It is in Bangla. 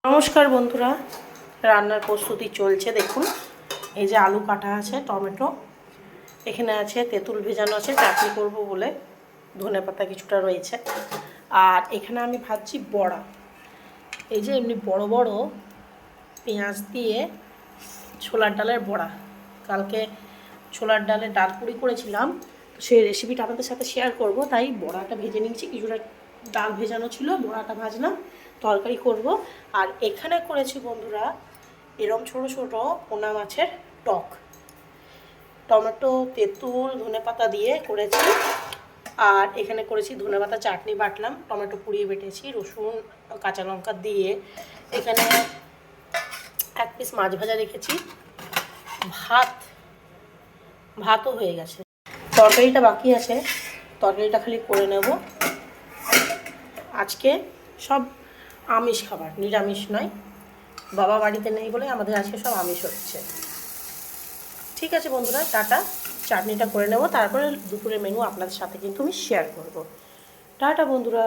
নমস্কার বন্ধুরা, রান্নার প্রস্তুতি চলছে। দেখুন, এই যে আলু কাটা আছে, টমেটো এখানে আছে, তেঁতুল ভেজানো আছে, চাটনি করব বলে ধনেপাতা কিছুটা রয়েছে। আর এখানে আমি ভাজছি বড়া। এই যে এমনি বড় বড় পেঁয়াজ দিয়ে ছোলার ডালের বড়া। কালকে ছোলার ডালের ডাল পুরি করেছিলাম, তো সেই রেসিপিটা আপনাদের সাথে শেয়ার করব। তাই বড়াটা ভেজে নিচ্ছি, কিছুটা ডাল ভেজানো ছিল, বড়াটা ভাজলাম, তরকারি করব। আর এখানে করেছি বন্ধুরা এরম ছোট ছোট পোনা মাছের টক, টমেটো, তেঁতুল, ধনেপাতা দিয়ে করেছি। আর এখানে করেছি ধনেপাতা চাটনি, বাটলাম, টমেটো পুড়িয়ে বেটেছি, রসুন কাঁচা লঙ্কা দিয়ে। এখানে এক পিস মাছ ভাজা রেখেছি, ভাতও হয়ে গেছে। তরকারিটা বাকি আছে, তরকারিটা খালি করে নেব। আজকে সব আমিষ খাবার, নিরামিষ নয়। বাবা বাড়িতে নেই বলে আমাদের আজকে সব আমিষ হচ্ছে। ঠিক আছে বন্ধুরা, টাটা। চাটনিটা করে নেব, তারপরে দুপুরের মেনু আপনাদের সাথে কিন্তু আমি শেয়ার করব। টাটা বন্ধুরা।